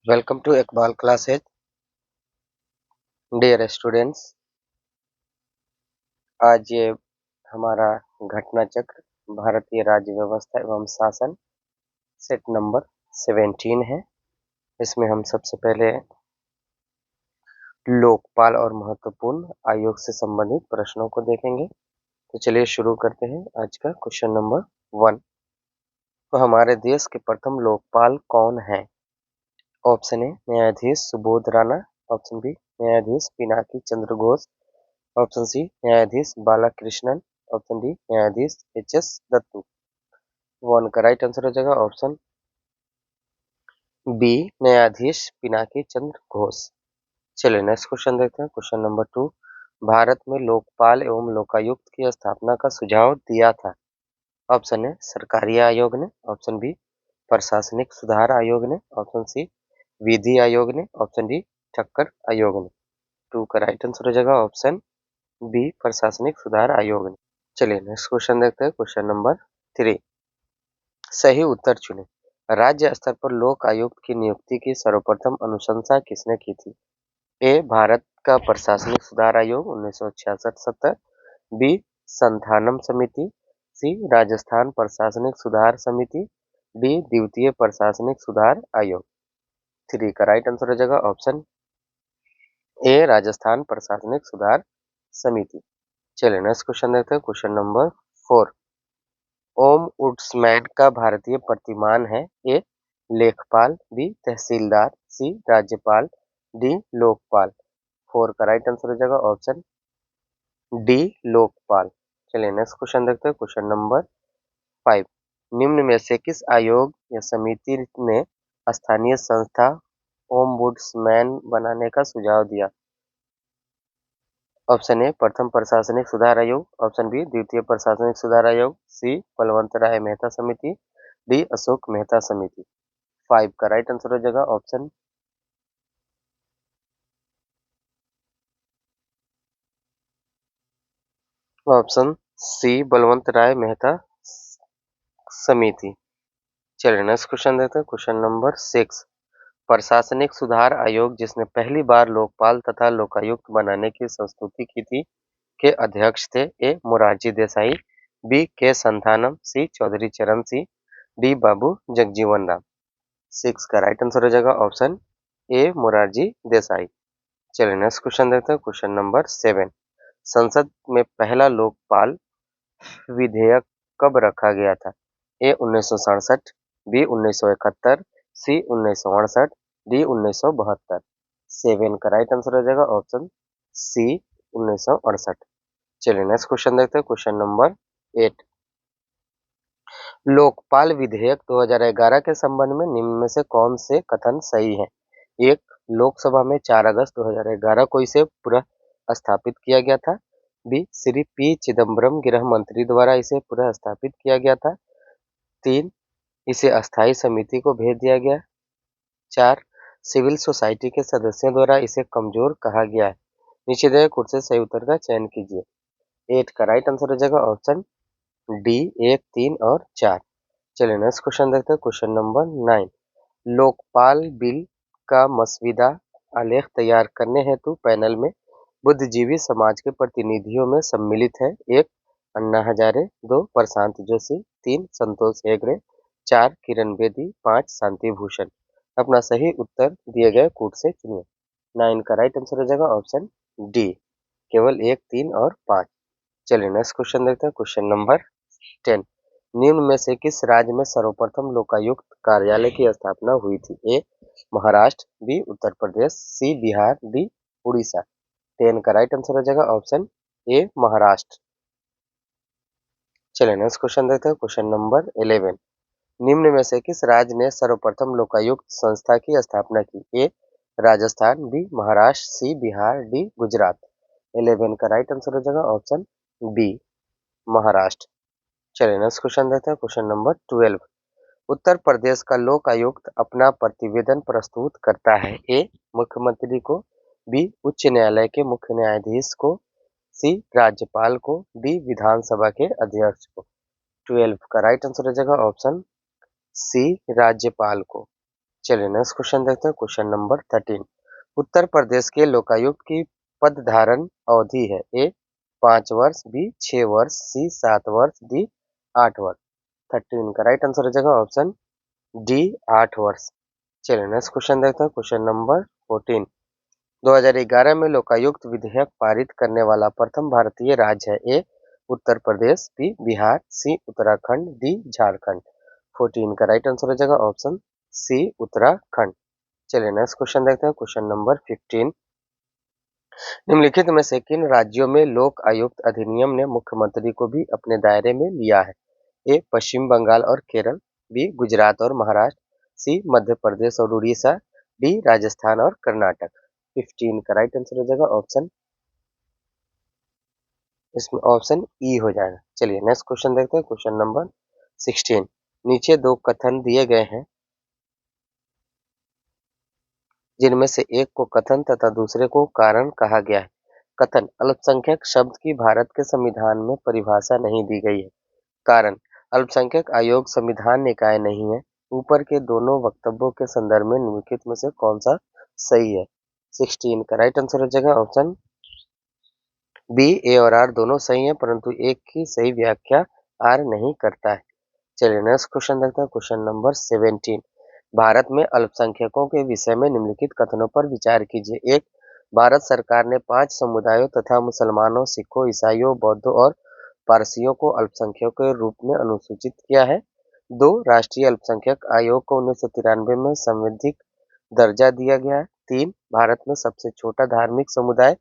Welcome to Iqbal classes. Dear students, आज ये हमारा घटना चक्र भारतीय राज्य व्यवस्था एवं शासन सेट नंबर 17 है। इसमें हम सबसे पहले लोकपाल और महत्वपूर्ण आयोग से संबंधित प्रश्नों को देखेंगे। तो चलिए शुरू करते हैं आज का क्वेश्चन नंबर 1। तो हमारे देश के प्रथम लोकपाल कौन है? ऑप्शन ए न्यायाधीश सुबोध राणा, ऑप्शन बी न्यायाधीश पिनाकी चंद्र घोष, ऑप्शन सी न्यायाधीश बालाकृष्णन, ऑप्शन डी न्यायाधीश एच.एस. दत्तू। वन का राइट आंसर हो जाएगा ऑप्शन बी न्यायाधीश पिनाकी चंद्र घोष। चलिए नेक्स्ट क्वेश्चन देखते हैं। क्वेश्चन नंबर 2, भारत में लोकपाल एवं लोकायुक्त की स्थापना का सुझाव दिया था। ऑप्शन ए सरकारी आयोग ने, ऑप्शन बी प्रशासनिक सुधार आयोग ने, ऑप्शन सी विधि आयोग ने, ऑप्शन डी ठक्कर आयोग ने। 2 का राइट आंसर हो जाएगा ऑप्शन बी प्रशासनिक सुधार आयोग ने। चलिए नेक्स्ट क्वेश्चन देखते हैं। क्वेश्चन नंबर 3, सही उत्तर चुने। राज्य स्तर पर लोक आयुक्त की नियुक्ति की सर्वप्रथम अनुशंसा किसने की थी? ए भारत का प्रशासनिक सुधार आयोग 1966-70, बी संथानम समिति, सी राजस्थान प्रशासनिक सुधार समिति, डी द्वितीय प्रशासनिक सुधार आयोग। 3 का राइट आंसर हो जाएगा ऑप्शन ए राजस्थान प्रशासनिक सुधार समिति। चलिए नेक्स्ट क्वेश्चन देखते हैं। क्वेश्चन नंबर 4, ओम वुड्समैन का भारतीय प्रतिमान है? ए लेखपाल, बी तहसीलदार, सी राज्यपाल, डी लोकपाल। 4 का राइट आंसर हो जाएगा ऑप्शन डी लोकपाल। चलिए नेक्स्ट क्वेश्चन देखते हैं। क्वेश्चन नंबर 5, निम्न में से किस आयोग या समिति ने स्थानीय संस्था ओम्बुड्समैन बनाने का सुझाव दिया? ऑप्शन ए प्रथम प्रशासनिक सुधार आयोग, ऑप्शन बी द्वितीय प्रशासनिक सुधार आयोग, सी बलवंत राय मेहता समिति, डी अशोक मेहता समिति। 5 का राइट आंसर हो जाएगा ऑप्शन सी बलवंत राय मेहता समिति। चलिए नेक्स्ट क्वेश्चन देखते हैं। क्वेश्चन नंबर 6, प्रशासनिक सुधार आयोग जिसने पहली बार लोकपाल तथा लोकायुक्त बनाने की संस्तुति की थी के अध्यक्ष थे? ए मोरारजी देसाई, बी के संथानम, सी चौधरी चरण सिंह, डी बाबू जगजीवन राम। 6 का राइट आंसर हो जाएगा ऑप्शन ए मोरारजी देसाई। चलिए नेक्स्ट क्वेश्चन देखते हैं। क्वेश्चन नंबर 7, संसद में पहला लोकपाल विधेयक कब रखा गया था? ए 1967, बी 1971, सी 1968, डी 1972। 7 का राइट आंसर हो जाएगा ऑप्शन सी 1968। चलिए नेक्स्ट क्वेश्चन देखते हैं। क्वेश्चन नंबर 8, लोकपाल विधेयक 2011 के संबंध में निम्न में से कौन से कथन सही है? एक, लोकसभा में 4 अगस्त 2011 को इसे पुनः स्थापित किया गया था। बी श्री पी चिदम्बरम गृह मंत्री द्वारा इसे पुनः स्थापित किया गया था। 3, इसे अस्थायी समिति को भेज दिया गया। 4, सिविल सोसाइटी के सदस्यों द्वारा इसे कमजोर कहा गया है। नीचे दिए कुछ से सही उत्तर का चयन कीजिए। 8 का राइट आंसर हो जाएगा ऑप्शन डी 1, 3 और 4। चलिए नेक्स्ट क्वेश्चन देखते हैं। क्वेश्चन नंबर 9, लोकपाल बिल का मसविदा आलेख तैयार करने हेतु पैनल में बुद्धिजीवी समाज के प्रतिनिधियों में सम्मिलित हैं? 1 अन्ना हजारे, 2 प्रशांत जोशी, 3 संतोष हेगड़े, 4 किरण बेदी, 5 शांति भूषण। अपना सही उत्तर दिए गए कूट से चुनिए। 9 का राइट आंसर हो जाएगा ऑप्शन डी केवल 1, 3 और 5। चलिए नेक्स्ट क्वेश्चन देखते हैं। क्वेश्चन नंबर 10, निम्न में से किस राज्य में सर्वप्रथम लोकायुक्त कार्यालय की स्थापना हुई थी? ए महाराष्ट्र, बी उत्तर प्रदेश, सी बिहार, डी उड़ीसा। 10 का राइट आंसर हो जाएगा ऑप्शन ए महाराष्ट्र। चलिए नेक्स्ट क्वेश्चन देखते हैं। क्वेश्चन नंबर 11, निम्न में से किस राज्य ने सर्वप्रथम लोकायुक्त संस्था की स्थापना की? ए राजस्थान, बी महाराष्ट्र, सी बिहार, डी गुजरात। 11 का राइट आंसर हो जाएगा ऑप्शन बी महाराष्ट्र। चलिए नेक्स्ट क्वेश्चन देखते हैं। क्वेश्चन नंबर 12, उत्तर प्रदेश का लोक आयुक्त अपना प्रतिवेदन प्रस्तुत करता है? ए मुख्यमंत्री को, बी उच्च न्यायालय के मुख्य न्यायाधीश को, सी राज्यपाल को, डी विधानसभा के अध्यक्ष को। 12 का राइट आंसर हो जाएगा ऑप्शन सी राज्यपाल को। चलिए नेक्स्ट क्वेश्चन देखते हैं। Question number 13। उत्तर प्रदेश के लोकायुक्त की पदधारण अवधि है। ए 5 वर्ष, बी 6 वर्ष, सी 7 वर्ष, डी 8 वर्ष। 13 का राइट आंसर हो जाएगा ऑप्शन डी 8 वर्ष। चलिए नेक्स्ट क्वेश्चन देखते हैं। Question number 14। 2011 में लोकायुक्त विधेयक पारित करने वाला प्रथम भारतीय राज्य है। ए उत्तर प्रदेश, बी बिहार, सी उत्तराखंड, डी झारखंड। 14 का राइट आंसर हो जाएगा ऑप्शन सी उत्तराखंड। चलिए नेक्स्ट क्वेश्चन देखते हैं। Question number 15। निम्नलिखित में से किन राज्यों में लोक आयुक्त अधिनियम ने मुख्यमंत्री को भी अपने दायरे में लिया है। ए पश्चिम बंगाल और केरल, बी गुजरात और महाराष्ट्र, सी मध्य प्रदेश और उड़ीसा, डी राजस्थान और कर्नाटक। 15 का राइट आंसर हो जाएगा ऑप्शन, इसमें ऑप्शन ई हो जाएगा। चलिए नेक्स्ट क्वेश्चन देखते हैं। Question number 16। नीचे दो कथन दिए गए हैं, जिनमें से एक को कथन तथा दूसरे को कारण कहा गया है। कथन: अल्पसंख्यक शब्द की भारत के संविधान में परिभाषा नहीं दी गई है। कारण: अल्पसंख्यक आयोग संविधान निकाय नहीं है। ऊपर के दोनों वक्तव्यों के संदर्भ में निम्नलिखित में से कौन सा सही है। 16 का राइट आंसर हो जाएगा ऑप्शन बी। ए और आर दोनों सही है, परंतु एक की सही व्याख्या आर नहीं करता है। चलिए नेक्स्ट क्वेश्चन देखते हैं। Question number 17। भारत में अल्पसंख्यकों के विषय में निम्नलिखित कथनों पर विचार कीजिए। एक, भारत सरकार ने 5 समुदायों तथा मुसलमानों, सिखों, ईसाइयों, बौद्धों और पारसियों को अल्पसंख्यकों के रूप में अनुसूचित किया है। 2, राष्ट्रीय अल्पसंख्यक आयोग को 1993 में संवैधानिक दर्जा दिया गया है। 3, भारत में सबसे छोटा धार्मिक समुदाय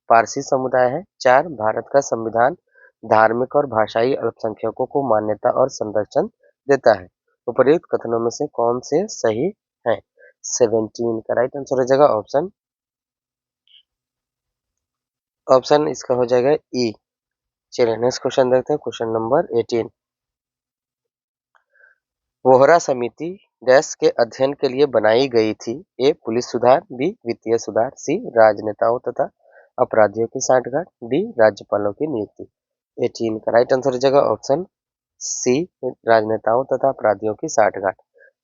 पारसी समुदाय है। 4, भारत का संविधान धार्मिक और भाषाई अल्पसंख्यकों को मान्यता और संरक्षण देता है। उपर्युक्त कथनों में से कौन से सही हैं। 17 का राइट आंसर हो जाएगा ऑप्शन इसका हो जाएगा ई। चलिए नेक्स्ट क्वेश्चन देखते हैं। Question number 18। वोहरा समिति डैश के अध्ययन के लिए बनाई गई थी। ए पुलिस सुधार, बी वित्तीय सुधार, सी राजनेताओं तथा अपराधियों की साठगांठ, डी राज्यपालों की नियुक्ति। 18 का राइट आंसर हो जाएगा ऑप्शन सी राजनेताओं तथा अपराधियों की साठगांठ।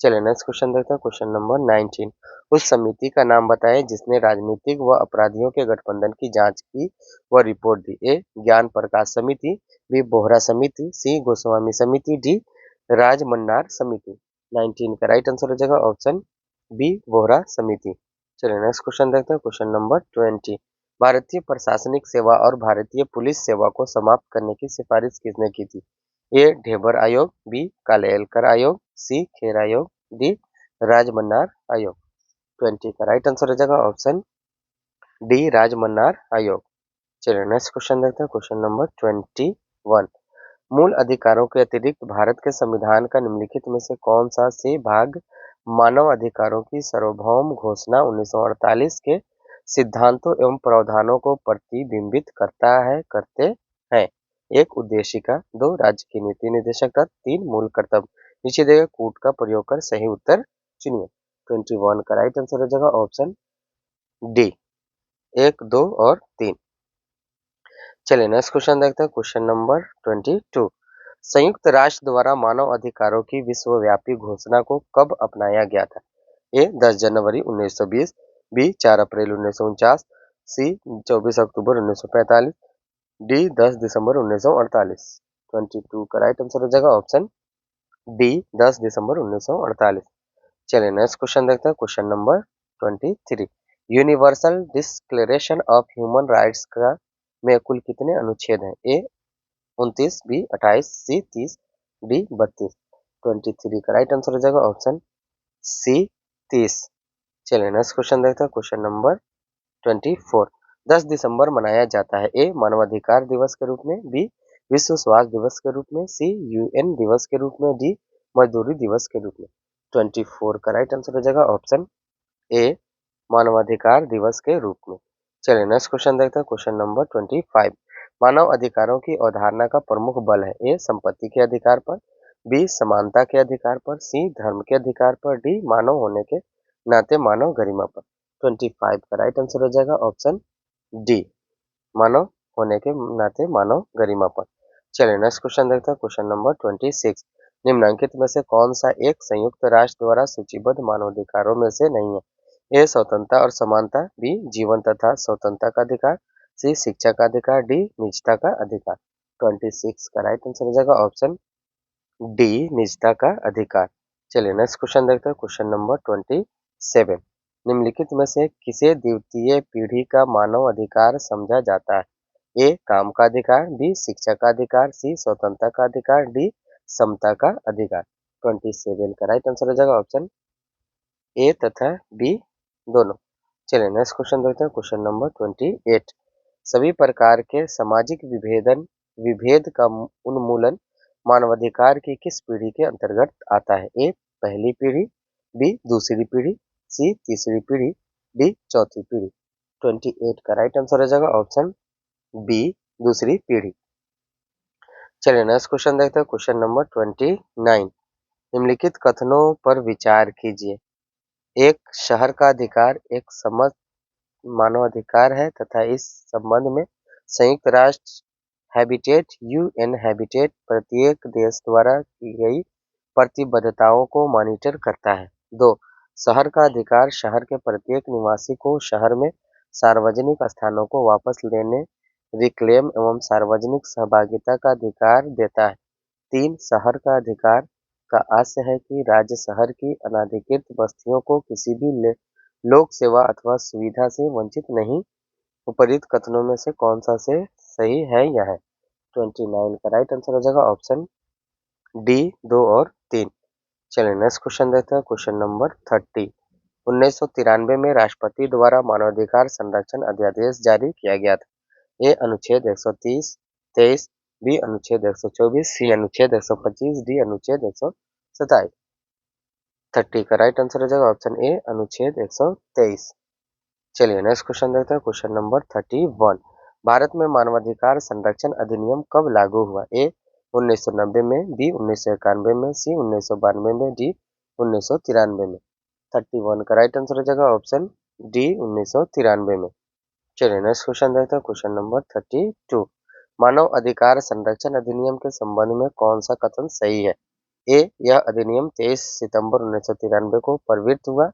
चलिए नेक्स्ट क्वेश्चन देखते हैं। Question number 19। उस समिति का नाम बताएं जिसने राजनीतिक व अपराधियों के गठबंधन की जांच की व रिपोर्ट दी। ए ज्ञान प्रकाश समिति, बी बोहरा समिति, सी गोस्वामी समिति, डी राजमन्नार समिति। 19 का राइट आंसर हो जाएगा ऑप्शन बी बोहरा समिति। चलिए नेक्स्ट क्वेश्चन देखते हैं। Question number 20। भारतीय प्रशासनिक सेवा और भारतीय पुलिस सेवा को समाप्त करने की सिफारिश किसने की थी। ए ढेबर आयोग, बी कालेलकर आयोग, सी खेर आयोग, डी राजमन्नार आयोग। 20 का राइट आंसर हो जाएगा ऑप्शन डी राजमन्नार आयोग। चलिए नेक्स्ट क्वेश्चन देखते हैं। Question number 21। मूल अधिकारों के अतिरिक्त भारत के संविधान का निम्नलिखित में से कौन सा से भाग मानव अधिकारों की सार्वभौम घोषणा 1948 के सिद्धांतों एवं प्रावधानों को प्रतिबिंबित करते हैं। 1 उद्देशिका, 2 राज्य की नीति निर्देशक तत्व, 3 मूल कर्तव्य। नीचे दिए गए कूट का प्रयोग कर सही उत्तर चुनिए। 21 का राइट आंसर हो जाएगा ऑप्शन डी 1, 2 और 3। चलिए नेक्स्ट क्वेश्चन देखते हैं। Question number 22। संयुक्त राष्ट्र द्वारा मानव अधिकारों की विश्वव्यापी घोषणा को कब अपनाया गया था। ए 10 जनवरी 1920, बी 4 अप्रैल 1949, सी 24 अक्टूबर 1945, डी 10 दिसंबर 1948। 22 का राइट आंसर हो जाएगा ऑप्शन डी 10 दिसंबर 1948। चलिए नेक्स्ट क्वेश्चन देखते हैं। Question number 23। Universal declaration of human rights का में कुल कितने अनुच्छेद हैं। ए 29, बी 28, सी 30, डी 32। 23 का राइट आंसर हो जाएगा ऑप्शन सी 30। चलिए नेक्स्ट क्वेश्चन देखते हैं। Question number 24। 10 दिसंबर मनाया जाता है। ए मानवाधिकार दिवस के रूप में, बी विश्व स्वास्थ्य दिवस के रूप में, सी यूएन दिवस के रूप में, डी मजदूरी दिवस के रूप में। 24 का राइट आंसर हो जाएगा ऑप्शन ए मानवाधिकार दिवस के रूप में। चलिए नेक्स्ट क्वेश्चन देखते हैं। Question number 25। मानव अधिकारों की अवधारणा का प्रमुख बल है। ए संपत्ति के अधिकार पर, बी समानता के अधिकार पर, सी धर्म के अधिकार पर, डी मानव होने के नाते मानव गरिमा पर। 25 का राइट आंसर हो जाएगा ऑप्शन डी मानव होने के नाते मानव गरिमा पर। चलिए नेक्स्ट क्वेश्चन देखते हैं। Question number 26। निम्नलिखित में से कौन सा एक संयुक्त राष्ट्र द्वारा सूचीबद्ध मानवाधिकारों में से नहीं है? ए स्वतंत्रता और समानता, बी जीवन तथा स्वतंत्रता का अधिकार, सी शिक्षा का अधिकार, डी निजता का अधिकार। 26 का राइट आंसर हो जाएगा ऑप्शन डी निजता का अधिकार। चलिए नेक्स्ट क्वेश्चन देखते हैं, क्वेश्चन नंबर 27। निम्नलिखित में से किसे द्वितीय पीढ़ी का मानव अधिकार समझा जाता है? ए काम का अधिकार, बी शिक्षा का अधिकार, सी स्वतंत्रता का अधिकार, डी समता का अधिकार। 27 का राइट आंसर हो जाएगा ऑप्शन ए तथा बी दोनों। चलिए नेक्स्ट क्वेश्चन देखते हैं, क्वेश्चन नंबर 28। सभी प्रकार के सामाजिक विभेद का उन्मूलन मानवाधिकार की किस पीढ़ी के अंतर्गत आता है? ए पहली पीढ़ी, बी दूसरी पीढ़ी, सी तीसरी पीढ़ी, डी चौथी पीढ़ी। 28 का राइट आंसर हो जाएगा ऑप्शन बी दूसरी पीढ़ी। चलिए नेक्स्ट क्वेश्चन देखते हैं, क्वेश्चन नंबर 29। निम्नलिखित कथनों पर विचार कीजिए। एक शहर का अधिकार एक समस्त मानवाधिकार है तथा इस संबंध में संयुक्त राष्ट्र हैबिटेट यूएन हैबिटेट प्रत्येक देश द्वारा की गई प्रतिबद्धताओं को मॉनिटर करता है। 2 शहर का अधिकार शहर के प्रत्येक निवासी को शहर में सार्वजनिक स्थानों को वापस लेने, रिक्लेम एवं सार्वजनिक सहभागिता का अधिकार देता है। 3 शहर का अधिकार का आशय है कि राज्य शहर की अनाधिकृत बस्तियों को किसी भी लोक सेवा अथवा सुविधा से वंचित नहीं। उपर्युक्त कथनों में से कौन सा से सही है? यह है 29 का राइट आंसर हो जाएगा ऑप्शन डी 2 और 3। चलिए नेक्स्ट क्वेश्चन देखते हैं, क्वेश्चन नंबर 30। 1993 में राष्ट्रपति द्वारा मानवाधिकार संरक्षण अध्यादेश जारी किया गया था। ए अनुच्छेद 130 23, बी अनुच्छेद 124, सी अनुच्छेद 125, डी अनुच्छेद 127। 30 का राइट आंसर हो जाएगा ऑप्शन ए अनुच्छेद 123। चलिए नेक्स्ट क्वेश्चन देखते हैं, क्वेश्चन नंबर 31। भारत में मानवाधिकार संरक्षण अधिनियम कब लागू हुआ? ए 1990 में, बी 1991 में, सी 1992 में, डी 1993 में। 31 का राइट आंसर हो जाएगा ऑप्शन डी 1993 में। चलिए नेक्स्ट क्वेश्चन देखते हैं, क्वेश्चन नंबर 32। मानव अधिकार संरक्षण अधिनियम के संबंध में कौन सा कथन सही है? ए यह अधिनियम 23 सितंबर 1993 को प्रवृत्त हुआ,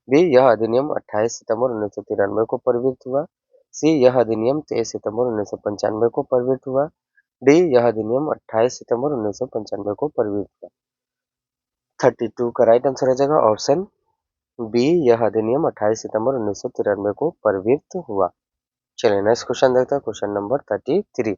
बी यह अधिनियम 28 सितंबर 1993 को प्रवृत्त हुआ, सी यह अधिनियम 23 सितंबर 1995 को प्रवृत्त हुआ, डी यह अधिनियम 28 सितंबर 1995 को प्रवृत्त हुआ। 32 का राइट आंसर हो जाएगा ऑप्शन बी यह अधिनियम 28 सितंबर 1993 को प्रवृत्त हुआ। चलिए नेक्स्ट क्वेश्चन देखते हैं, क्वेश्चन नंबर 33।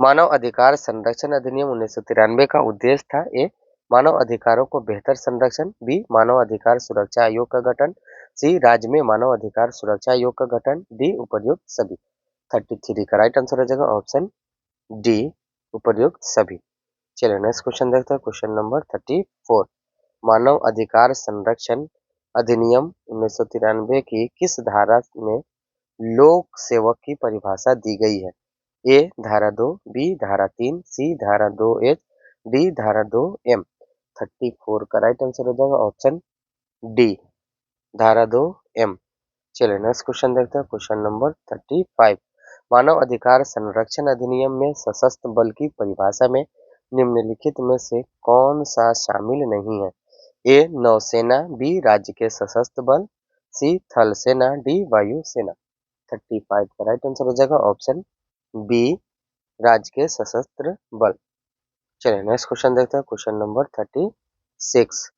मानव अधिकार संरक्षण अधिनियम 1993 का उद्देश्य था ए मानव अधिकारों को बेहतर संरक्षण, बी मानव अधिकार सुरक्षा आयोग का गठन, सी राज्य में मानव अधिकार सुरक्षा आयोग का गठन, डी उपर्युक्त सभी। 33 का राइट आंसर हो जाएगा ऑप्शन डी उपर्युक्त सभी। चलिए नेक्स्ट क्वेश्चन देखते हैं, क्वेश्चन नंबर 34। मानव अधिकार संरक्षण अधिनियम 1993 की किस धारा में लोक सेवक की परिभाषा दी गई है? ए धारा 2, बी धारा 3, सी धारा 2H, डी धारा 2M। 34 का राइट आंसर हो जाएगा ऑप्शन डी धारा 2M। चलिए नेक्स्ट क्वेश्चन देखते हैं, क्वेश्चन नंबर 35। मानव अधिकार संरक्षण अधिनियम में सशस्त्र बल की परिभाषा में निम्नलिखित में से कौन सा शामिल नहीं है? ए नौसेना, बी राज्य के सशस्त्र बल, सी थल सेना, डी वायु सेना। 35 का राइट आंसर हो जाएगा ऑप्शन बी राज्य के सशस्त्र बल। चलिए नेक्स्ट क्वेश्चन देखते हैं, क्वेश्चन नंबर 36।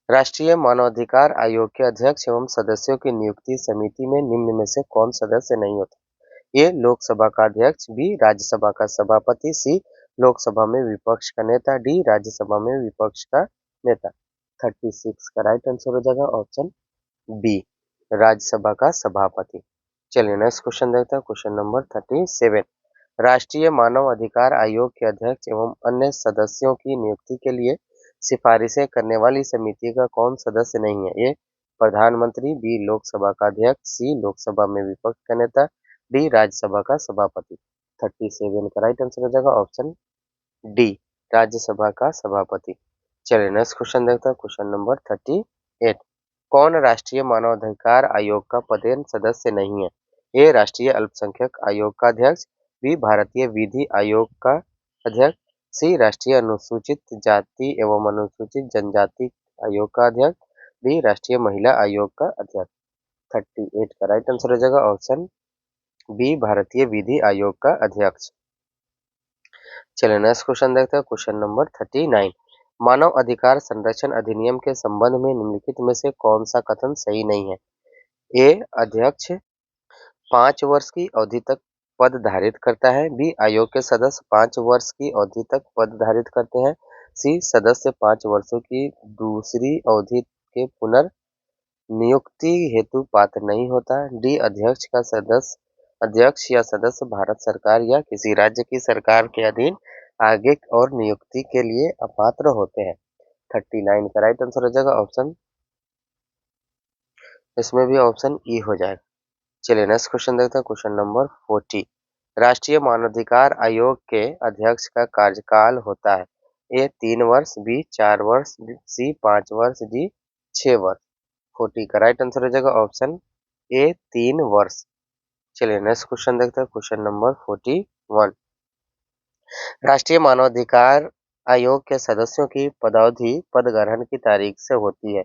राष्ट्रीय मानवाधिकार आयोग के अध्यक्ष एवं सदस्यों की नियुक्ति समिति में निम्न में से कौन सदस्य नहीं होता? ए लोकसभा का अध्यक्ष, बी राज्यसभा का सभापति, सी लोकसभा में विपक्ष का नेता, डी राज्यसभा में विपक्ष का नेता। 36 का राइट आंसर हो जाएगा ऑप्शन बी राज्यसभा का सभापति। चलिए नेक्स्ट क्वेश्चन देखते हैं, क्वेश्चन नंबर 37। राष्ट्रीय मानव अधिकार आयोग के अध्यक्ष एवं अन्य सदस्यों की नियुक्ति के लिए सिफारिशें करने वाली समिति का कौन सदस्य नहीं है? ए प्रधानमंत्री, बी लोकसभा का अध्यक्ष, सी लोकसभा में विपक्ष का नेता, डी राज्यसभा का सभापति। 37 का राइट आंसर हो जाएगा ऑप्शन डी राज्यसभा का सभापति। चलिए नेक्स्ट क्वेश्चन देखते हैं, क्वेश्चन नंबर 38। कौन राष्ट्रीय मानवाधिकार आयोग का पदेन सदस्य नहीं है? ए राष्ट्रीय अल्पसंख्यक आयोग का अध्यक्ष, बी भारतीय विधि आयोग का अध्यक्ष, सी राष्ट्रीय अनुसूचित जाति एवं अनुसूचित जनजाति आयोग का अध्यक्ष, डी राष्ट्रीय महिला आयोग का अध्यक्ष। 38 का राइट आंसर हो जाएगा ऑप्शन बी भारतीय विधि आयोग का अध्यक्ष। चलिए नेक्स्ट क्वेश्चन देखते हैं, क्वेश्चन नंबर 39। मानव अधिकार संरक्षण अधिनियम के संबंध में निम्नलिखित में से कौन सा कथन सही नहीं है? ए अध्यक्ष 5 वर्ष की अवधि तक पद धारित करता है, बी आयोग के सदस्य 5 वर्ष की अवधि तक पद धारित करते हैं, सी सदस्य 5 वर्षों की दूसरी अवधि के पुनर्नियुक्ति हेतु पात्र नहीं होता, डी अध्यक्ष या सदस्य भारत सरकार या किसी राज्य की सरकार के अधीन आगे और नियुक्ति के लिए अपात्र होते हैं। 39 का राइट आंसर हो जाएगा ऑप्शन, इसमें भी ऑप्शन ई हो जाएगा। चलिए नेक्स्ट क्वेश्चन देखते हैं, क्वेश्चन नंबर 40। राष्ट्रीय मानवाधिकार आयोग के अध्यक्ष का कार्यकाल होता है, ए 3 वर्ष, बी 4 वर्ष, सी 5 वर्ष, डी 6 वर्ष। 40 का राइट आंसर हो जाएगा ऑप्शन ए 3 वर्ष। चलिए नेक्स्ट क्वेश्चन देखते हैं, क्वेश्चन नंबर 41। राष्ट्रीय मानवाधिकार आयोग के सदस्यों की पदावधि पदग्रहण की तारीख से होती है,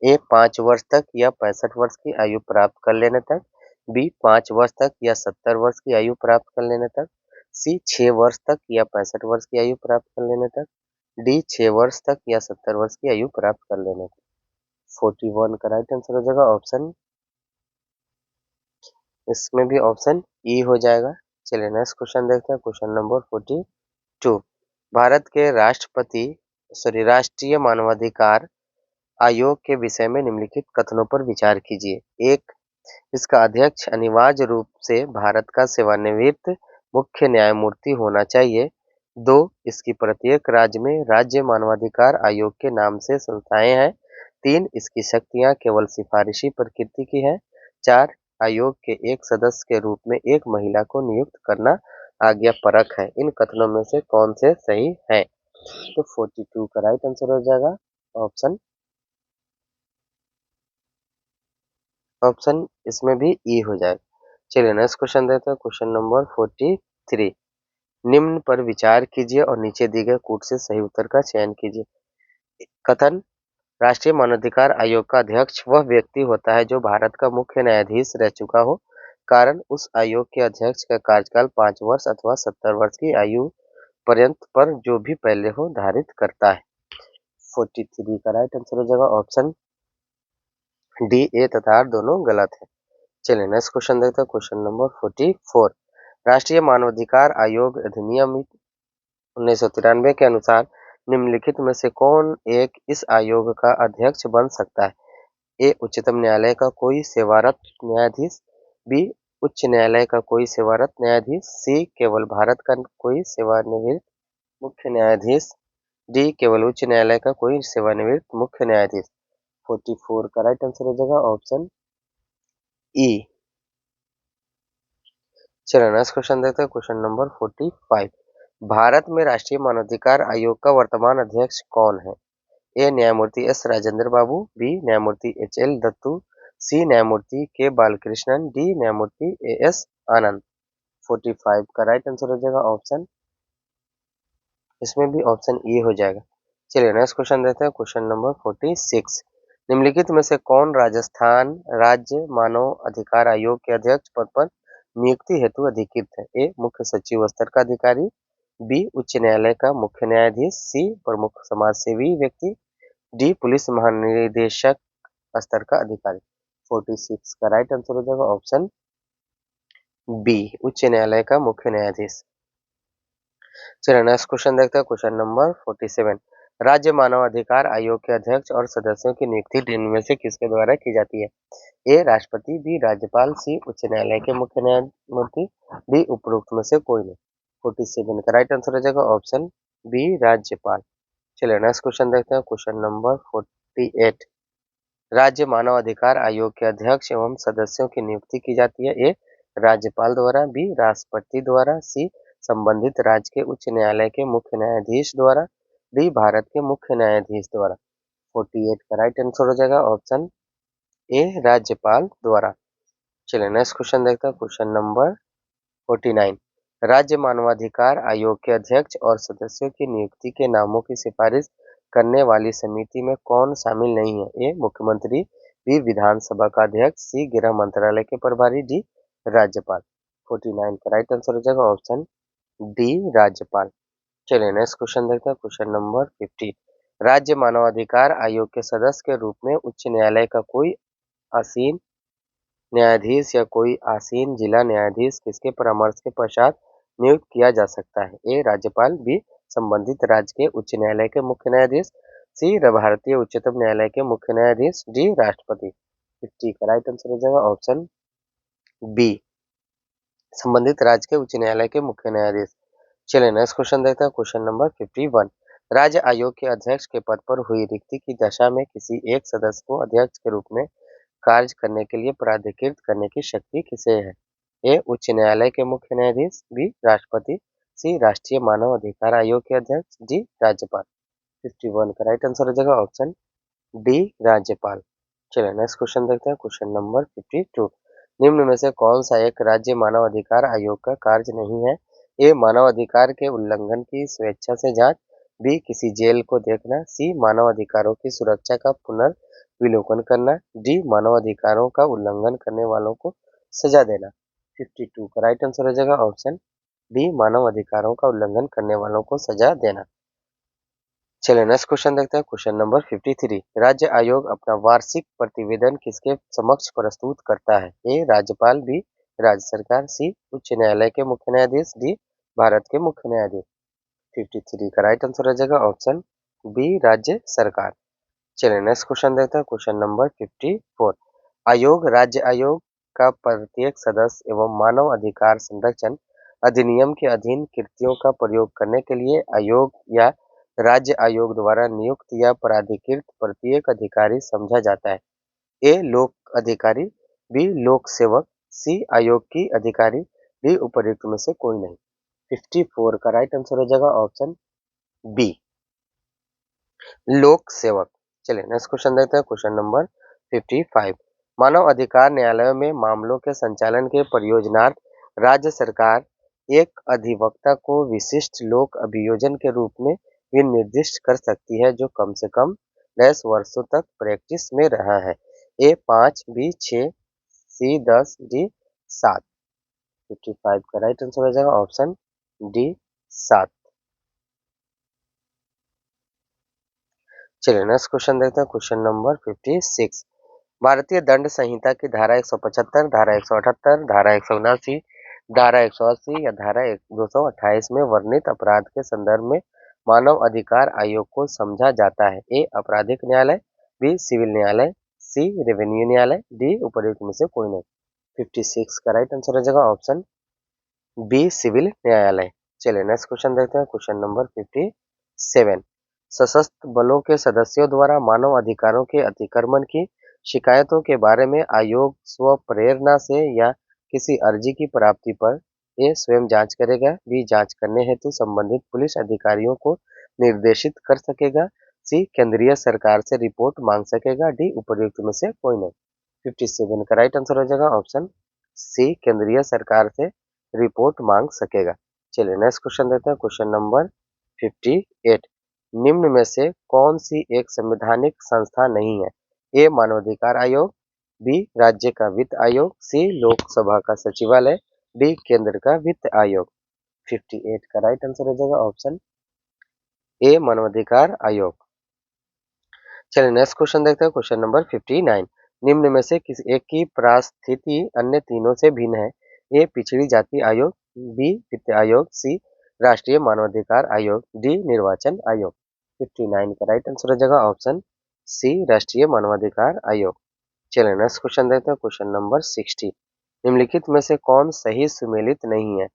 ए 5 वर्ष तक या 65 वर्ष की आयु प्राप्त कर लेने तक, बी 5 वर्ष तक या 70 वर्ष की आयु प्राप्त कर लेने तक, सी 6 वर्ष तक या 65 वर्ष की आयु प्राप्त कर लेने तक, डी 6 वर्ष तक या 70 वर्ष की आयु प्राप्त कर लेने तक। 41 का राइट आंसर हो जाएगा ऑप्शन, इसमें भी ऑप्शन ई हो जाएगा। चलिए नेक्स्ट क्वेश्चन देखते हैं, क्वेश्चन नंबर 42। भारत के राष्ट्रीय मानवाधिकार आयोग के विषय में निम्नलिखित कथनों पर विचार कीजिए। 1, इसका अध्यक्ष अनिवार्य रूप से भारत का सेवानिवृत्त मुख्य न्यायमूर्ति होना चाहिए। 2, इसकी प्रत्येक राज्य में राज्य मानवाधिकार आयोग के नाम से संस्थाएं हैं। 3, इसकी शक्तियां केवल सिफारिशी प्रकृति की है। 4, आयोग के एक सदस्य के रूप में एक महिला को नियुक्त करना आज्ञापरक है। इन कथनों में से कौन से सही है? तो 42 का राइट आंसर हो जाएगा ऑप्शन इसमें भी ई हो जाएगा। चलिए नेक्स्ट क्वेश्चन देते हैं, क्वेश्चन नंबर 43। निम्न पर विचार कीजिए और नीचे दिए गए कूट से सही उत्तर का चयन कीजिए। कथन, राष्ट्रीय मानवाधिकार आयोग का अध्यक्ष वह व्यक्ति होता है जो भारत का मुख्य न्यायाधीश रह चुका हो। कारण, उस आयोग के अध्यक्ष का कार्यकाल 5 वर्ष अथवा 70 वर्ष की आयु पर्यंत पर जो भी पहले हो धारित करता है। 43 का राइट आंसर हो जाएगा ऑप्शन डी, ए तथा आर दोनों गलत है। चलिए नेक्स्ट क्वेश्चन देखते हैं, क्वेश्चन नंबर 44। राष्ट्रीय मानवाधिकार आयोग अधिनियम 1993 के अनुसार निम्नलिखित में से कौन एक इस आयोग का अध्यक्ष बन सकता है? ए उच्चतम न्यायालय का कोई सेवारत न्यायाधीश, बी उच्च न्यायालय का कोई सेवारत न्यायाधीश, सी केवल भारत का कोई सेवानिवृत्त मुख्य न्यायाधीश, डी केवल उच्च न्यायालय का कोई सेवानिवृत्त मुख्य न्यायाधीश। 44 का राइट आंसर हो जाएगा ऑप्शन ई। चलिए नेक्स्ट क्वेश्चन देखते हैं, क्वेश्चन नंबर 45। भारत में राष्ट्रीय मानवाधिकार आयोग का वर्तमान अध्यक्ष कौन है? ए न्यायमूर्ति एस राजेंद्र बाबू, बी न्यायमूर्ति एच एल दत्तू, सी न्यायमूर्ति के बालकृष्णन, डी न्यायमूर्ति ए एस आनंद। 45 का राइट आंसर हो जाएगा ऑप्शन, इसमें भी ऑप्शन ई हो जाएगा। चलिए नेक्स्ट क्वेश्चन देखते हैं, क्वेश्चन नंबर 46। निम्नलिखित में से कौन राजस्थान राज्य मानव अधिकार आयोग के अध्यक्ष पद पर नियुक्ति हेतु अधिकृत है? ए मुख्य सचिव स्तर का अधिकारी, बी उच्च न्यायालय का मुख्य न्यायाधीश, सी प्रमुख समाजसेवी व्यक्ति, डी पुलिस महानिदेशक स्तर का अधिकारी। 46 का राइट आंसर हो जाएगा ऑप्शन बी उच्च न्यायालय का मुख्य न्यायाधीश। चलिए नेक्स्ट क्वेश्चन देखते हैं, क्वेश्चन नंबर 47। राज्य मानव अधिकार आयोग के अध्यक्ष और सदस्यों की नियुक्ति इनमें से किसके द्वारा की जाती है? ए राष्ट्रपति, बी राज्यपाल, सी उच्च न्यायालय के मुख्य न्यायमूर्ति, डी उपरोक्त में से कोई नहीं। 47 का राइट आंसर हो जाएगा ऑप्शन बी राज्यपाल। चलिए नेक्स्ट क्वेश्चन देखते हैं, क्वेश्चन नंबर 48। राज्य मानव अधिकार आयोग के अध्यक्ष एवं सदस्यों की नियुक्ति की जाती है। ए राज्यपाल द्वारा, बी राष्ट्रपति द्वारा, सी संबंधित राज्य के उच्च न्यायालय के मुख्य न्यायाधीश द्वारा, डी भारत के मुख्य न्यायाधीश द्वारा। 48 का राइट आंसर हो जाएगा ऑप्शन ए राज्यपाल द्वारा। चलिए नेक्स्ट क्वेश्चन देखते हैं, क्वेश्चन नंबर 49। राज्य मानवाधिकार आयोग के अध्यक्ष और सदस्यों की नियुक्ति के नामों की सिफारिश करने वाली समिति में कौन शामिल नहीं है? ए. मुख्यमंत्री, बी. विधानसभा का अध्यक्ष, सी. गृह मंत्रालय के प्रभारी, डी. राज्यपाल। 49 का राइट आंसर हो जाएगा ऑप्शन डी, राज्यपाल। चलिए नेक्स्ट क्वेश्चन देखते हैं, क्वेश्चन नंबर 50। राज्य मानवाधिकार आयोग के सदस्य के रूप में उच्च न्यायालय का कोई आसीन न्यायाधीश या कोई आसीन जिला न्यायाधीश किसके परामर्श के पश्चात नियुक्त किया जा सकता है? ए. राज्यपाल, बी. संबंधित राज्य के उच्च न्यायालय के मुख्य न्यायाधीश, सी. भारतीय उच्चतम न्यायालय के मुख्य न्यायाधीश, डी. राष्ट्रपति। 50 का राइट आंसर हो जाएगा ऑप्शन बी, संबंधित राज्य के उच्च न्यायालय के मुख्य न्यायाधीश। चलिए नेक्स्ट क्वेश्चन देखते हैं, क्वेश्चन नंबर 51। राज्य आयोग के अध्यक्ष के पद पर हुई रिक्ति की दशा में किसी एक सदस्य को अध्यक्ष के रूप में कार्य करने के लिए प्राधिकृत करने की शक्ति किसे है? ए. उच्च न्यायालय के मुख्य न्यायाधीश, बी. राष्ट्रपति, सी. राष्ट्रीय मानव अधिकार आयोग के अध्यक्ष, डी. राज्यपाल। 51 का राइट आंसर हो जाएगा ऑप्शन डी, राज्यपाल। चलिए नेक्स्ट क्वेश्चन देखते हैं, क्वेश्चन नंबर 52। निम्न में से कौन सा एक राज्य मानव अधिकार आयोग का कार्य नहीं है? ए. मानव अधिकार के उल्लंघन की स्वेच्छा से जांच, बी. किसी जेल को देखना, सी. मानव अधिकारों की सुरक्षा का पुनर्विलोकन करना, डी. मानव अधिकारों का उल्लंघन करने वालों को सजा देना। 52 का राइट आंसर हो जाएगा ऑप्शन डी, मानव अधिकारों का उल्लंघन करने वालों को सजा देना। चलिए नेक्स्ट क्वेश्चन देखते हैं, क्वेश्चन नंबर 53। राज्य आयोग अपना वार्षिक प्रतिवेदन किसके समक्ष प्रस्तुत करता है? ए. राज्यपाल, बी. राज्य सरकार, सी. उच्च न्यायालय के मुख्य न्यायाधीश, डी. भारत के मुख्य न्यायाधीश। 53 का राइट आंसर हो जाएगा ऑप्शन बी, राज्य सरकार। चलिए नेक्स्ट क्वेश्चन देखते हैं, क्वेश्चन नंबर 54। आयोग राज्य आयोग का प्रत्येक सदस्य एवं मानव अधिकार संरक्षण अधिनियम के अधीन कृतियों का प्रयोग करने के लिए आयोग या राज्य आयोग द्वारा नियुक्त या प्राधिकृत प्रत्येक अधिकारी समझा जाता है? ए. लोक अधिकारी, बी. लोक सेवक, सी. आयोग की अधिकारी, डी. उपर्युक्त में से कोई नहीं। 54 का राइट आंसर हो जाएगा ऑप्शन बी, लोक सेवक। चलिए नेक्स्ट क्वेश्चन देखते हैं, क्वेश्चन नंबर 55। मानव अधिकार न्यायालयों में मामलों के संचालन के प्रयोजनार्थ राज्य सरकार एक अधिवक्ता को विशिष्ट लोक अभियोजन के रूप में भी निर्दिष्ट कर सकती है जो कम से कम 10 वर्षों तक प्रैक्टिस में रहा है। ए. 5, बी. 6, सी. 10, डी. 7। 55 का राइट आंसर हो जाएगा ऑप्शन डी, 7। चलिए नेक्स्ट क्वेश्चन देखते हैं, क्वेश्चन नंबर 56। भारतीय दंड संहिता की धारा 175, धारा 178, धारा 179, धारा 180 या धारा 228 में वर्णित अपराध के संदर्भ में मानव अधिकार आयोग को समझा जाता है? ए. आपराधिक न्यायालय, बी. सिविल न्यायालय, सी. रेवेन्यू न्यायालय, डी. उपर्युक्त में से कोई नहीं। 56 का राइट आंसर हो जाएगा ऑप्शन बी, सिविल न्यायालय। चलिए नेक्स्ट क्वेश्चन देखते हैं, क्वेश्चन नंबर 57। सशस्त्र बलों के सदस्यों द्वारा मानव अधिकारों के अतिक्रमण की शिकायतों के बारे में आयोग स्व प्रेरणा से या किसी अर्जी की प्राप्ति पर ए. स्वयं जांच करेगा, बी. जांच करने हेतु संबंधित पुलिस अधिकारियों को निर्देशित कर सकेगा, सी. केंद्रीय सरकार से रिपोर्ट मांग सकेगा, डी. उपर्युक्त में से कोई नहीं। 57 का राइट आंसर हो जाएगा ऑप्शन सी, केंद्रीय सरकार से रिपोर्ट मांग सकेगा। चलिए नेक्स्ट क्वेश्चन देते हैं, क्वेश्चन नंबर 58। निम्न में से कौन सी एक संवैधानिक संस्था नहीं है? ए. मानवाधिकार आयोग, बी. राज्य का वित्त आयोग, सी. लोकसभा का सचिवालय, डी. केंद्र का वित्त आयोग। 58 का राइट आंसर हो जाएगा ऑप्शन ए, मानवाधिकार आयोग। चलिए नेक्स्ट क्वेश्चन देखते हैं, क्वेश्चन नंबर 59। निम्न में से किसी एक की परिस्थिति अन्य तीनों से भिन्न है? ए. पिछड़ी जाति आयोग, बी. वित्त आयोग, सी. राष्ट्रीय मानवाधिकार आयोग, डी. निर्वाचन आयोग। 59 का राइट आंसर हो जाएगा ऑप्शन सी, राष्ट्रीय मानवाधिकार आयोग। चलिए नेक्स्ट क्वेश्चन देखते हैं, क्वेश्चन नंबर 60। निम्नलिखित में से कौन सही सुमेलित नहीं है?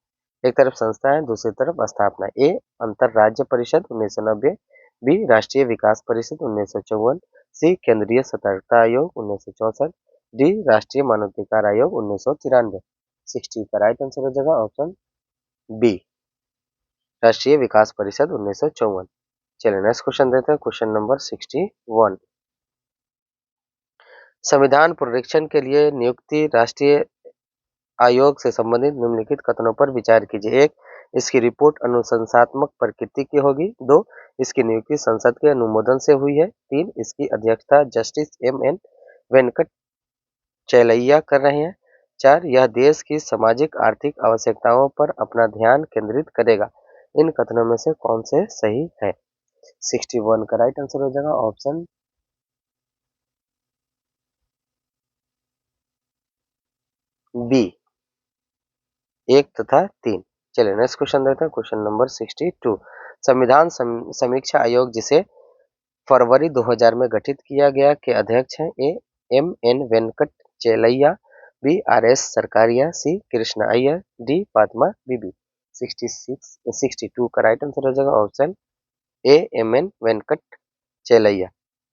एक तरफ संस्था है, दूसरी तरफ स्थापना। ए. अंतरराज्य परिषद 1990, बी. राष्ट्रीय विकास परिषद 1954, सी. केंद्रीय सतर्कता आयोग 1964, डी. राष्ट्रीय मानवाधिकार आयोग 1993। 60 का राइट आंसर हो जाएगा ऑप्शन बी, राष्ट्रीय विकास परिषद 1954। चलिए नेक्स्ट क्वेश्चन देते हैं, क्वेश्चन नंबर 61। संविधान पुनरीक्षण के लिए नियुक्ति राष्ट्रीय आयोग से संबंधित निम्नलिखित कथनों पर विचार कीजिए। 1. इसकी रिपोर्ट अनुशंसात्मक प्रकृति की होगी। 2. इसकी नियुक्ति संसद के अनुमोदन से हुई है। 3. इसकी अध्यक्षता जस्टिस एम.एन. वेंकट चेलैया कर रहे हैं। 4. यह देश की सामाजिक आर्थिक आवश्यकताओं पर अपना ध्यान केंद्रित करेगा। इन कथनों में से कौन से सही है? 61 का राइट आंसर हो जाएगा ऑप्शन बी, 1 तथा 3। चलिए नेक्स्ट क्वेश्चन देखते हैं। Question number 62। संविधान समीक्षा आयोग जिसे फरवरी 2000 में गठित किया गया के अध्यक्ष हैं? A. M N Venkat Chelaiah, B. R S Sarkaria, C. Krishna Iyer, D. Fatima Bibi. 62 का राइट आंसर हो जाएगा option A. M N Venkat Chelaiah.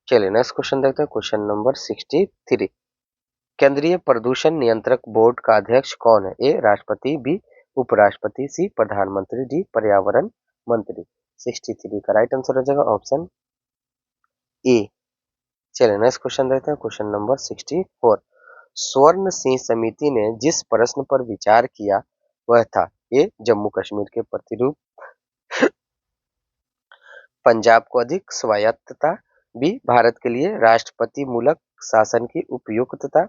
चलिए नेक्स्ट क्वेश्चन देखते हैं। Question number 63। केंद्रीय प्रदूषण नियंत्रक बोर्ड का अध्यक्ष कौन है? ए. राष्ट्रपति, बी. उपराष्ट्रपति, सी. प्रधानमंत्री, डी. पर्यावरण मंत्री। 63 का राइट आंसर हो जाएगा ऑप्शन ए। चलिए नेक्स्ट क्वेश्चन देखते हैं। Question number 64। स्वर्ण सिंह समिति ने जिस प्रश्न पर विचार किया वह था? ए. जम्मू कश्मीर के प्रतिरूप, पंजाब को अधिक स्वायत्तता, बी. भारत के लिए राष्ट्रपति मूलक शासन की उपयुक्तता,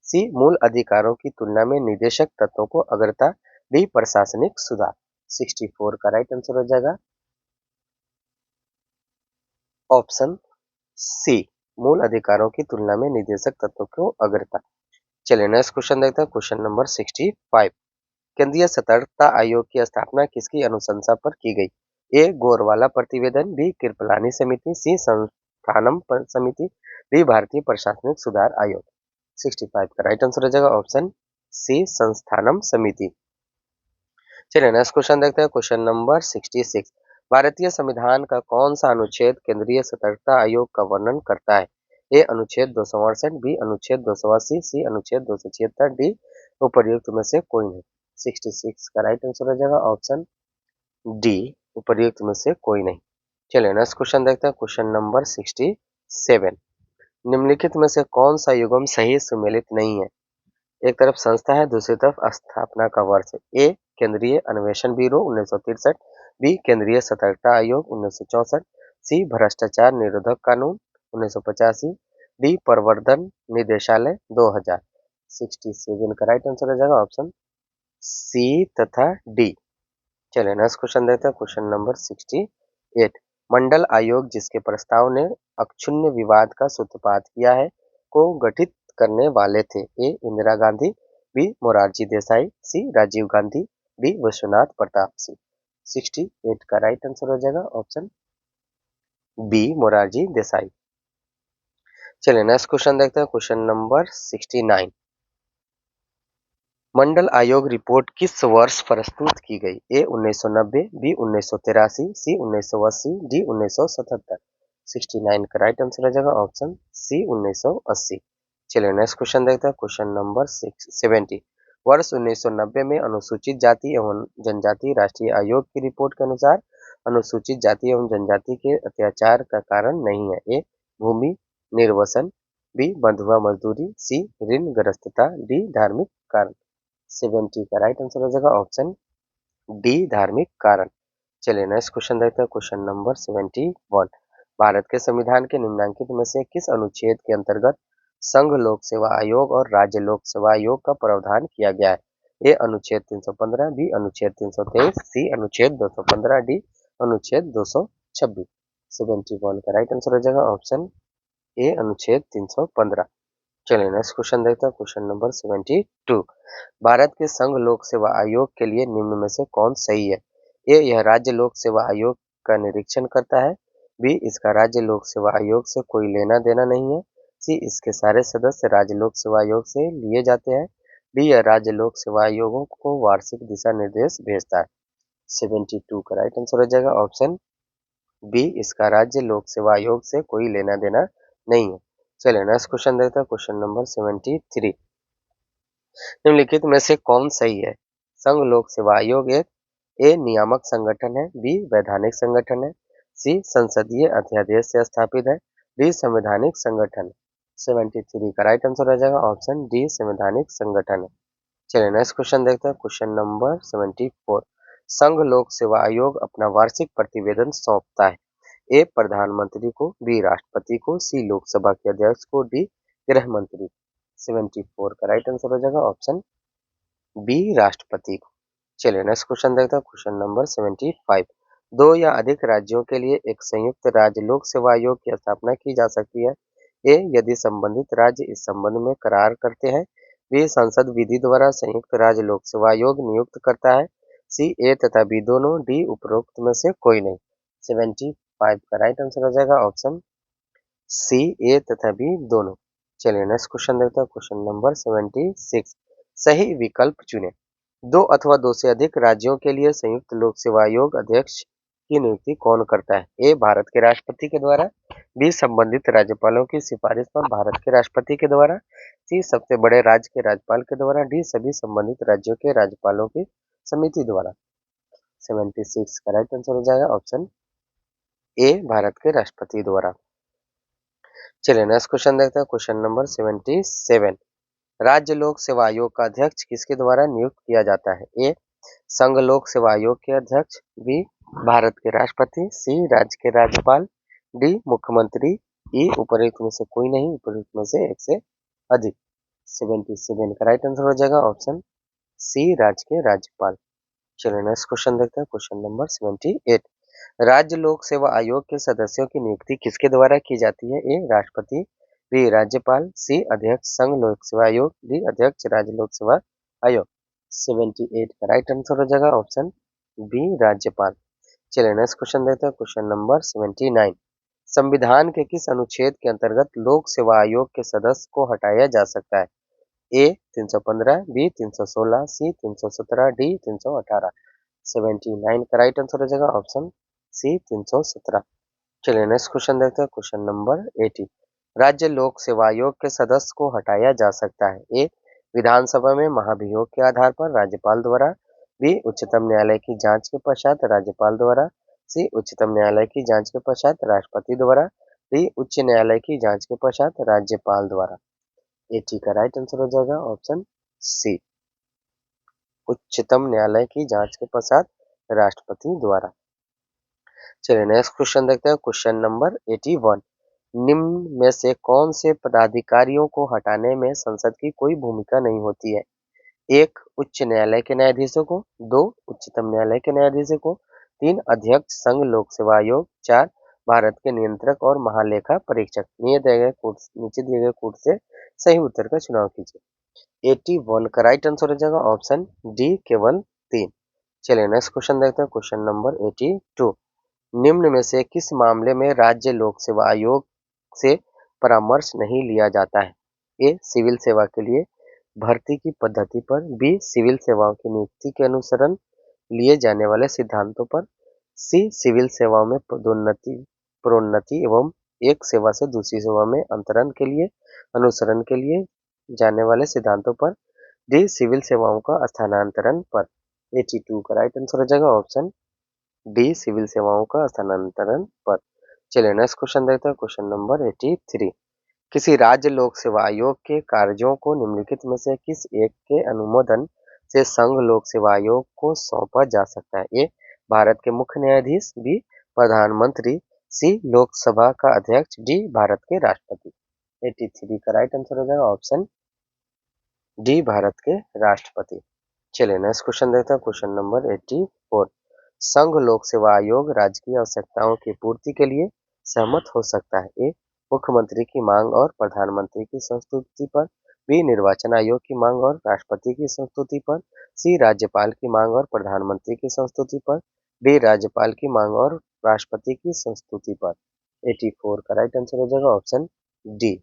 सी. मूल अधिकारों की तुलना में निदेशक तत्वों को अग्रता, डी. प्रशासनिक सुधार। 64 का राइट आंसर हो जाएगा ऑप्शन सी, मूल अधिकारों की तुलना में निदेशक तत्वों को अग्रता। चलिए नेक्स्ट क्वेश्चन देखते हैं। Question number 65। केंद्रीय सतर्कता आयोग की स्थापना किसकी अनुशंसा पर की गई? ए. गोरवाला प्रतिवेदन, बी. कृपलानी समिति, सी. संस्थानम समिति, डी. भारतीय प्रशासनिक सुधार आयोग। 65 का राइट आंसर हो जाएगा ऑप्शन सी, संस्थानम समिति। चलिए नेक्स्ट क्वेश्चन देखते हैं। Question number 66। भारतीय संविधान का कौन सा अनुच्छेद केंद्रीय सतर्कता आयोग का वर्णन करता है? ए. अनुच्छेद 268, बी. अनुच्छेद 280, सी. अनुच्छेद 276, डी. उपर्युक्त में से कोई नहीं। 66 का राइट आंसर हो जाएगा ऑप्शन डी, उपर्युक्त में से कोई नहीं। चलिए नेक्स्ट क्वेश्चन देखते हैं। Question number 67। निम्नलिखित में से कौन सा युग्म सही सुमेलित नहीं है? एक तरफ संस्था है, दूसरी तरफ स्थापना का वर्ष है। ए. केंद्रीय अन्वेषण ब्यूरो 1963, बी. केंद्रीय सतर्कता आयोग 1964, सी. भ्रष्टाचार निरोधक कानून 1985, डी. प्रवर्धन निदेशालय 2000। 67 का राइट आंसर हो जाएगा ऑप्शन सी तथा डी। चलिए नेक्स्ट क्वेश्चन देखते हैं। Question number 68। मंडल आयोग जिसके प्रस्ताव ने अक्षुण्ण विवाद का सूत्रपात किया है को गठित करने वाले थे? ए. इंदिरा गांधी, बी. मोरारजी देसाई, सी. राजीव गांधी, डी. विश्वनाथ प्रताप सिंह। 68 का राइट आंसर हो जाएगा ऑप्शन बी, मोरारजी देसाई। चलिए नेक्स्ट क्वेश्चन देखते हैं। Question number 69। मंडल आयोग रिपोर्ट किस वर्ष प्रस्तुत की गई? ए. 1990, बी. 1983, सी. 1980, डी. 1977। 69 का राइट आंसर हो जाएगा ऑप्शन सी, 1980। चलिए नेक्स्ट क्वेश्चन देखते हैं। Question number 70। वर्ष 1990 में अनुसूचित जाति एवं जनजाति राष्ट्रीय आयोग की रिपोर्ट के अनुसार अनुसूचित जाति एवं जनजाति के अत्याचार का कारण नहीं है? ए. भूमि निर्वसन, बी. बंधुआ मजदूरी, सी. ऋणग्रस्तता, डी. धार्मिक कारण। 70 का राइट आंसर हो जाएगा ऑप्शन डी, धार्मिक कारण। चलिए नेक्स्ट क्वेश्चन देखते हैं। Question number 71। भारत के संविधान के निम्नलिखित में से किस अनुच्छेद के अंतर्गत संघ लोक सेवा आयोग और राज्य लोक सेवा आयोग का प्रावधान किया गया है? ए. अनुच्छेद 315, बी. अनुच्छेद 323, सी. अनुच्छेद 215, डी. अनुच्छेद 226। 71 का राइट आंसर हो जाएगा ऑप्शन ए, अनुच्छेद 315। चलिए नेक्स्ट क्वेश्चन देखते हैं। Question number 72। भारत के संघ लोक सेवा आयोग के लिए निम्न में से कौन सही है? ए. यह राज्य लोक सेवा आयोग का निरीक्षण करता है, बी. इसका राज्य लोक सेवा आयोग से कोई लेना देना नहीं है, सी. इसके सारे सदस्य राज्य लोक सेवा आयोग से लिए जाते हैं, डी. यह राज्य लोक सेवा आयोगों को वार्षिक दिशा निर्देश भेजता है। 72 का राइट आंसर हो जाएगा ऑप्शन बी, इसका राज्य लोक सेवा आयोग से कोई लेना देना नहीं है। चलिए नेक्स्ट क्वेश्चन देखते हैं। Question number 73। निम्नलिखित में से कौन सही है? संघ लोक सेवा आयोग एक ए. नियामक संगठन है, बी. वैधानिक संगठन है, सी. संसदीय अध्यादेश से स्थापित है, डी. संवैधानिक संगठन है। 73 का राइट आंसर हो जाएगा ऑप्शन डी, संवैधानिक संगठन है। चलिए नेक्स्ट क्वेश्चन देखते हैं। Question number 74। संघ लोक सेवा आयोग अपना वार्षिक प्रतिवेदन सौंपता है। ए प्रधानमंत्री को, बी राष्ट्रपति को, सी लोकसभा के अध्यक्ष को, डी गृह मंत्री। 74 का राइट आंसर हो जाएगा ऑप्शन बी राष्ट्रपति को। चलिए नेक्स्ट क्वेश्चन देखते हैं। Question number 75। दो या अधिक राज्यों के लिए एक संयुक्त राज्य लोक सेवा आयोग की स्थापना की जा सकती है। ए यदि संबंधित राज्य इस संबंध में करार करते हैं। बी संसद विधि द्वारा संयुक्त राज्य लोक सेवा आयोग नियुक्त करता है। सी ए तथा बी दोनों, डी उपरोक्त में से कोई नहीं। 75 का राइट आंसर हो जाएगा ऑप्शन सी ए तथा बी दोनों। चलिए नेक्स्ट क्वेश्चन देखते हैं। Question number 76। सही विकल्प चुनें। दो अथवा दो से अधिक राज्यों के लिए संयुक्त लोक सेवा आयोग अध्यक्ष की नियुक्ति कौन करता है। ए भारत के राष्ट्रपति के द्वारा, बी संबंधित राज्यपालों की सिफारिश पर भारत के राष्ट्रपति के द्वारा, सी सबसे बड़े राज्य के राज्यपाल के द्वारा, डी सभी संबंधित राज्यों के राज्यपालों की समिति द्वारा। 76 का राइट आंसर हो जाएगा ऑप्शन ए भारत के राष्ट्रपति द्वारा। चलिए नेक्स्ट क्वेश्चन देखते हैं। Question number 77। राज्य लोक सेवा आयोग का अध्यक्ष किसके द्वारा नियुक्त किया जाता है। ए संघ लोक सेवा आयोग के अध्यक्ष, बी भारत के राष्ट्रपति, सी राज्य के राज्यपाल, डी मुख्यमंत्री, ई उपरोक्त में से कोई नहीं, उपरोक्त में से एक से अधिक। 77 का राइट आंसर हो जाएगा ऑप्शन सी राज्य के राज्यपाल। चलिए नेक्स्ट क्वेश्चन देखते हैं। Question number 78। राज्य लोक सेवा आयोग के सदस्यों की नियुक्ति किसके द्वारा की जाती है। ए राष्ट्रपति, बी राज्यपाल, सी अध्यक्ष संघ लोक सेवा आयोग, डी अध्यक्ष राज्य लोक सेवा आयोग। 78 का राइट आंसर हो जाएगा ऑप्शन बी राज्यपाल। चलिए नेक्स्ट क्वेश्चन देखते हैं। Question number 79। संविधान के किस अनुच्छेद के अंतर्गत लोक सेवा आयोग के सदस्य को हटाया जा सकता है। ए 315, बी 316, सी 317, डी 318। 79 का राइट आंसर हो जाएगा ऑप्शन सी 317। चलिए नेक्स्ट क्वेश्चन देखते हैं। Question number 80। राज्य लोक सेवा आयोग के सदस्य को हटाया जा सकता है। ए विधानसभा में महाभियोग के आधार पर राज्यपाल द्वारा, बी उच्चतम न्यायालय की जांच के पश्चात राज्यपाल द्वारा, सी उच्चतम न्यायालय की जांच के पश्चात राष्ट्रपति द्वारा, डी उच्च न्यायालय की जांच के पश्चात राज्यपाल द्वारा। 80 का राइट आंसर हो जाएगा ऑप्शन सी उच्चतम न्यायालय की जांच के पश्चात राष्ट्रपति द्वारा। चलिए नेक्स्ट क्वेश्चन देखते हैं। Question number 81। निम्न में से कौन से पदाधिकारियों को हटाने में संसद की कोई भूमिका नहीं होती है। एक उच्च न्यायालय के न्यायाधीशों को, दो उच्चतम न्यायालय के न्यायाधीशों को, तीन अध्यक्ष संघ लोक सेवा आयोग, चार भारत के नियंत्रक और महालेखा परीक्षक। नीचे दिए गए कोड से सही उत्तर का चुनाव कीजिए। 81 का राइट आंसर हो जाएगा ऑप्शन डी केवल तीन। चलिए नेक्स्ट क्वेश्चन देखते हैं। Question number 82। निम्न में से किस मामले में राज्य लोक सेवा आयोग से परामर्श नहीं लिया जाता है। ए सिविल सेवा के लिए भर्ती की पद्धति पर, बी सिविल सेवाओं की नियुक्ति के अनुसरण लिए जाने वाले सिद्धांतों पर, सी सिविल सेवाओं में पदोन्नति, प्रोन्नति एवं एक सेवा से दूसरी सेवा में अंतरण के लिए अनुसरण के लिए जाने वाले सिद्धांतों पर, डी सिविल सेवाओं का स्थानांतरण पर। 82 का राइट आंसर हो जाएगा ऑप्शन डी सिविल सेवाओं का स्थानांतरण पर। चलिए नेक्स्ट क्वेश्चन देखते हैं। Question number 83। किसी राज्य लोक सेवा आयोग के कार्यों को निम्नलिखित में से किस एक के अनुमोदन से संघ लोक सेवा आयोग को सौंपा जा सकता है। ए भारत के मुख्य न्यायाधीश, बी प्रधानमंत्री, सी लोकसभा का अध्यक्ष, डी भारत के राष्ट्रपति। 83 का राइट आंसर हो जाएगा ऑप्शन डी भारत के राष्ट्रपति। चलिए नेक्स्ट क्वेश्चन देखते हैं। Question number 84। संघ लोक सेवा आयोग राज्य की आवश्यकताओं की पूर्ति के लिए सहमत हो सकता है। ए मुख्यमंत्री की मांग और प्रधानमंत्री की संस्तुति पर, बी निर्वाचन आयोग की मांग और राष्ट्रपति की संस्तुति पर, सी राज्यपाल की मांग और प्रधानमंत्री की संस्तुति पर, डी राज्यपाल की मांग और राष्ट्रपति की संस्तुति पर। 84 का राइट आंसर हो जाएगा ऑप्शन डी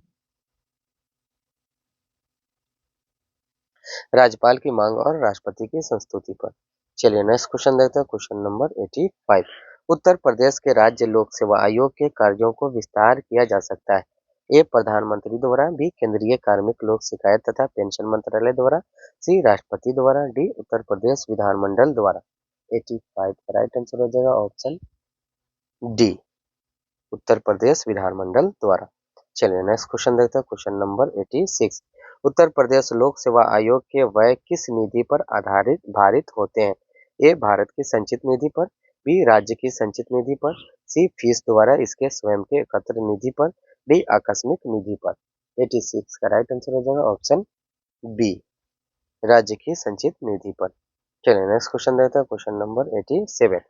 राज्यपाल की मांग और राष्ट्रपति की संस्तुति पर। चलिए नेक्स्ट क्वेश्चन देखते हैं। Question number 85। उत्तर प्रदेश के राज्य लोक सेवा आयोग के कार्यों को विस्तार किया जा सकता है। ए प्रधानमंत्री द्वारा, बी केंद्रीय कार्मिक लोक शिकायत तथा पेंशन मंत्रालय द्वारा, सी राष्ट्रपति द्वारा, डी उत्तर प्रदेश विधानमंडल द्वारा। 85 का राइट आंसर हो जाएगा ऑप्शन डी उत्तर प्रदेश विधानमंडल द्वारा। चलिए नेक्स्ट क्वेश्चन देखते हैं। Question number 86। उत्तर प्रदेश लोक सेवा आयोग के व्यय किस निधि पर आधारित भारित होते हैं? ए भारत की संचित निधि पर, बी राज्य की संचित निधि पर, सी फीस द्वारा इसके स्वयं के एकत्र निधि पर, डी आकस्मिक निधि पर। 86 का राइट आंसर हो जाएगा ऑप्शन बी, राज्य की संचित निधि पर। चलिए नेक्स्ट क्वेश्चन देखते हैं, क्वेश्चन नंबर 87।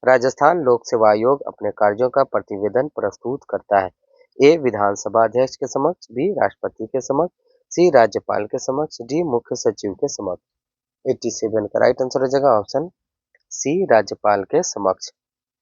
राजस्थान लोक सेवा आयोग अपने कार्यों का प्रतिवेदन प्रस्तुत करता है। ए विधानसभा अध्यक्ष के समक्ष, बी राष्ट्रपति के समक्ष, सी राज्यपाल के समक्ष, डी मुख्य सचिव के समक्ष। 87 का राइट आंसर हो जाएगा ऑप्शन सी, राज्यपाल के समक्ष।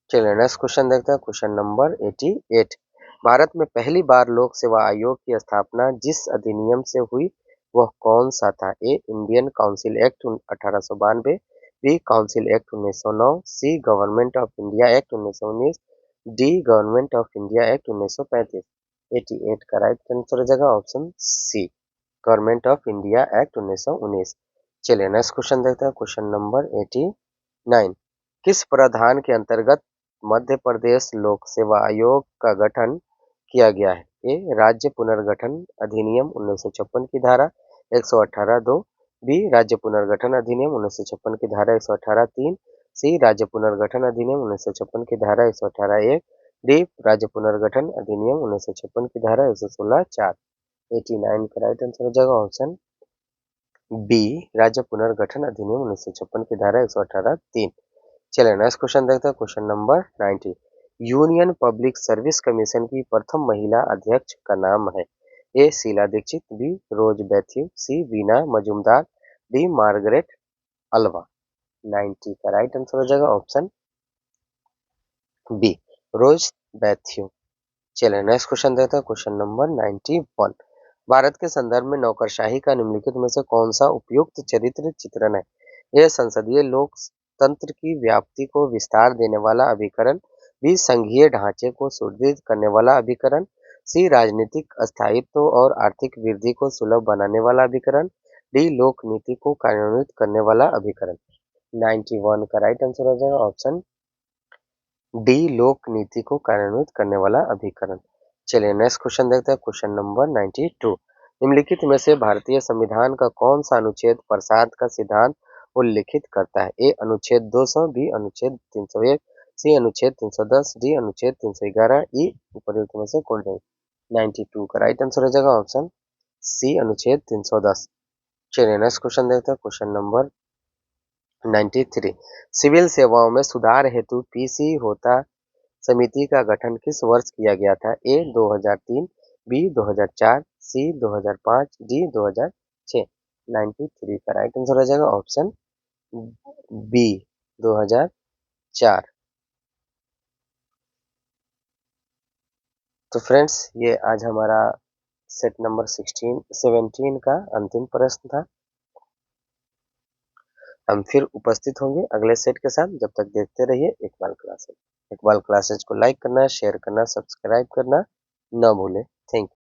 चलिए नेक्स्ट क्वेश्चन देखते हैं, क्वेश्चन नंबर 88। भारत में पहली बार लोक सेवा आयोग की स्थापना जिस अधिनियम से हुई वह कौन सा था? A Indian council act 1892, B council act 1909, C government of India act 1919, D government of India act 1935। 88 का राइट आंसर हो जाएगा option C, government of India act 1919। चलिए नेक्स्ट क्वेश्चन देखते हैं, क्वेश्चन नंबर 89। किस प्रावधान के अंतर्गत मध्य प्रदेश लोक सेवा आयोग का गठन किया गया है? ए राज्य पुनर्गठन अधिनियम 1956 की धारा 118(2), बी राज्य पुनर्गठन अधिनियम 1956 की धारा 118(3), सी राज्य पुनर्गठन अधिनियम 1956 की धारा 118(1), डी राज्य पुनर्गठन अधिनियम 1956 की धारा 116(4). 89 का राइट आंसर हो जाएगा ऑप्शन बी, राज्य पुनर्गठन अधिनियम 1956 की धारा 118(3). चलिए नेक्स्ट क्वेश्चन देखते हैं, question number 90। Union public service commission की प्रथम महिला अध्यक्ष का नाम है? A Sheila Dikshit, B Rose Bathew, C Veena Majumdar, D Margaret Alva. 90 का राइट आंसर हो जाएगा ऑप्शन बी, रोज बैथ्यू। चलिए नेक्स्ट क्वेश्चन देखते हैं, क्वेश्चन नंबर 91। भारत के संदर्भ में नौकरशाही का निम्नलिखित में से कौन सा उपयुक्त चरित्र चित्रण है? यह संसदीय लोकतंत्र की व्याप्ति को विस्तार देने वाला अभिकरण, बी संघीय ढांचे को सुदृढ़ करने वाला अभिकरण, सी राजनीतिक स्थायित्व और आर्थिक वृद्धि को सुलभ बनाने वाला अभिकरण, डी लोक नीति को कार्यान्वित करने वाला अभिकरण। 91 का राइट आंसर हो जाएगा ऑप्शन डी, लोक नीति को कार्यान्वित करने वाला अभिकरण। चलिए नेक्स्ट क्वेश्चन देखते हैं, क्वेश्चन नंबर 92। निम्नलिखित में से भारतीय संविधान का कौन सा अनुच्छेद प्रसाद का सिद्धांत उल्लिखित करता है? ए अनुच्छेद 200, बी अनुच्छेद 301, सी अनुच्छेद 310, डी अनुच्छेद 311, ई उपयुक्त में से कोई नहीं। 92 का राइट आंसर हो जाएगा ऑप्शन सी, अनुच्छेद 310। चलिए नेक्स्ट क्वेश्चन देखते हैं, क्वेश्चन नंबर 93। सिविल सेवाओं में सुधार हेतु पीसी होता समिति का गठन किस वर्ष किया गया था? ए 2003, बी 2004, सी 2005, डी 2006। 93 का राइट आंसर हो जाएगा ऑप्शन बी, 2004। तो फ्रेंड्स ये आज हमारा सेट नंबर 17 का अंतिम प्रश्न था। हम फिर उपस्थित होंगे अगले सेट के साथ। जब तक देखते रहिए इकबाल क्लासेज। इकबाल क्लासेज को लाइक करना, शेयर करना, सब्सक्राइब करना न भूलें। Thank you.